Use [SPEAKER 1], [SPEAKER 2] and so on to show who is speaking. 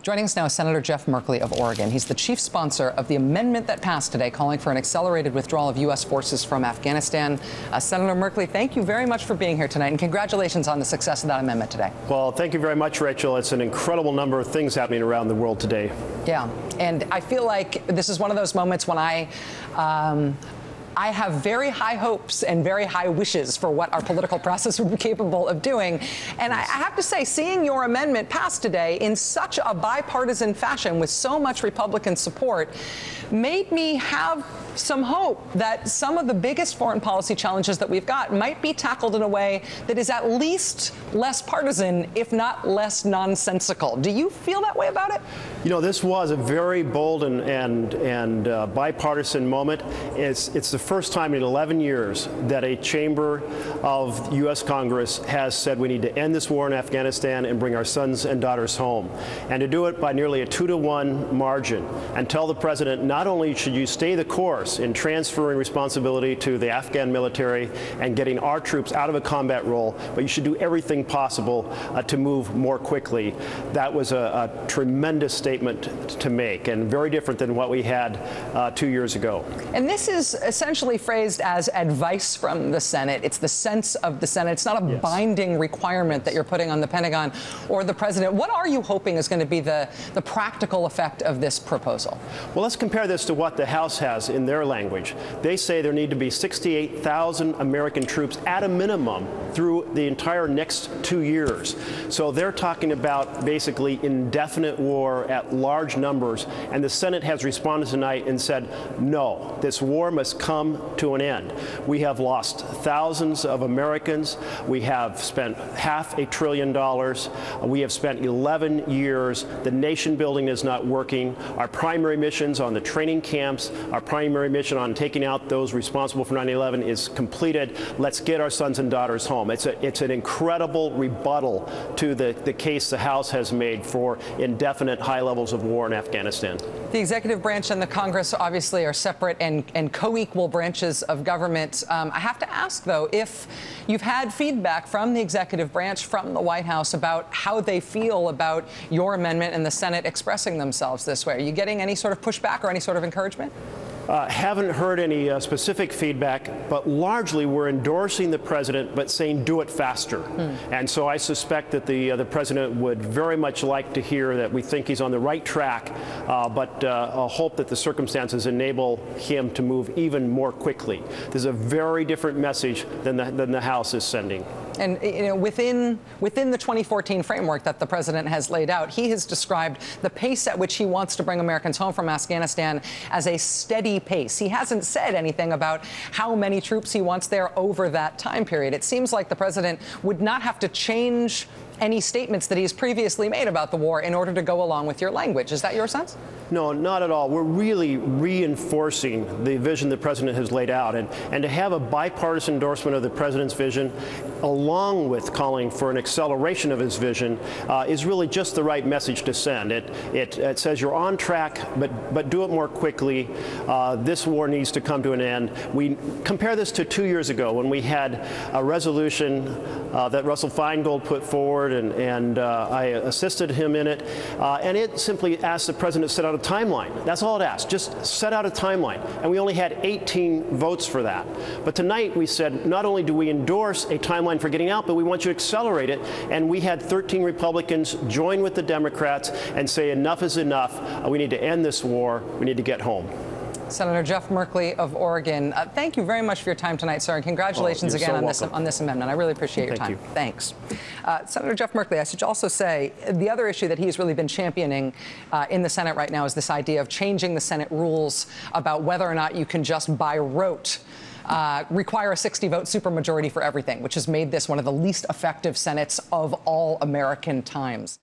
[SPEAKER 1] Joining us now is Senator Jeff Merkley of Oregon. He's the chief sponsor of the amendment that passed today calling for an accelerated withdrawal of U.S. forces from Afghanistan. Senator Merkley, thank you very much for being here tonight, and congratulations on the success of that amendment today.
[SPEAKER 2] Well, thank you very much, Rachel. It's an incredible number of things happening around the world today.
[SPEAKER 1] Yeah, and I feel like this is one of those moments when I have very high hopes and very high wishes for what our political process would be capable of doing. And I have to say, seeing your amendment passed today in such a bipartisan fashion with so much Republican support made me have some hope that some of the biggest foreign policy challenges that we've got might be tackled in a way that is at least less partisan, if not less nonsensical. Do you feel that way about it?
[SPEAKER 2] You know, this was a very bold and bipartisan moment. It's the first time in 11 years that a chamber of U.S. Congress has said we need to end this war in Afghanistan and bring our sons and daughters home, and to do it by nearly a 2-to-1 margin, and tell the president not only should you stay the course in transferring responsibility to the Afghan military and getting our troops out of a combat role, but you should do everything possible to move more quickly. That was a tremendous statement to make, and very different than what we had 2 years ago.
[SPEAKER 1] And this is essentially phrased as advice from the Senate. It's the sense of the Senate. It's not a binding requirement that you're putting on the Pentagon or the president. What are you hoping is going to be the practical effect of this proposal?
[SPEAKER 2] Well, let's compare this to what the House has in their language. They say there need to be 68,000 American troops at a minimum through the entire next 2 years. So they're talking about basically indefinite war at large numbers, and the Senate has responded tonight and said, no, this war must come to an end. We have lost thousands of Americans. We have spent $500 billion. We have spent 11 years. The nation building is not working. Our primary missions on the training camps, our primary mission on taking out those responsible for 9/11 is completed. Let's get our sons and daughters home. It's an incredible rebuttal to the case the House has made for indefinite high levels of war in Afghanistan.
[SPEAKER 1] The executive branch and the Congress obviously are separate and co-equal branches of government. I have to ask, though, if you've had feedback from the executive branch, from the White House, about how they feel about your amendment and the Senate expressing themselves this way. Are you getting any sort of pushback or any sort of encouragement?
[SPEAKER 2] Haven't heard any specific feedback, but largely we're endorsing the president, but saying do it faster. And so I suspect that the president would very much like to hear that we think he's on the right track, but hope that the circumstances enable him to move even more quickly. This is a very different message than the House is sending.
[SPEAKER 1] And within the 2014 framework that the president has laid out, he has described the pace at which he wants to bring Americans home from Afghanistan as a steady pace. He hasn't said anything about how many troops he wants there over that time period. It seems like the president would not have to change any statements that he's previously made about the war in order to go along with your language. Is that your sense?
[SPEAKER 2] No, not at all. We're really reinforcing the vision the president has laid out. And to have a bipartisan endorsement of the president's vision, along with calling for an acceleration of his vision, is really just the right message to send. It says you're on track, but do it more quickly. This war needs to come to an end. We compare this to 2 years ago when we had a resolution that Russell Feingold put forward, and I assisted him in it. And it simply asked the president to set out a timeline. That's all it asked. Just set out a timeline. And we only had 18 votes for that. But tonight we said not only do we endorse a timeline for getting out, but we want you to accelerate it. And we had 13 Republicans join with the Democrats and say enough is enough. We need to end this war. We need to get home.
[SPEAKER 1] Senator Jeff Merkley of Oregon, thank you very much for your time tonight, sir, and congratulations again on this amendment. I really appreciate your time. Thanks. Senator Jeff Merkley, I should also say the other issue that he's really been championing in the Senate right now is this idea of changing the Senate rules about whether or not you can just by rote require a 60-vote supermajority for everything, which has made this one of the least effective Senates of all American times.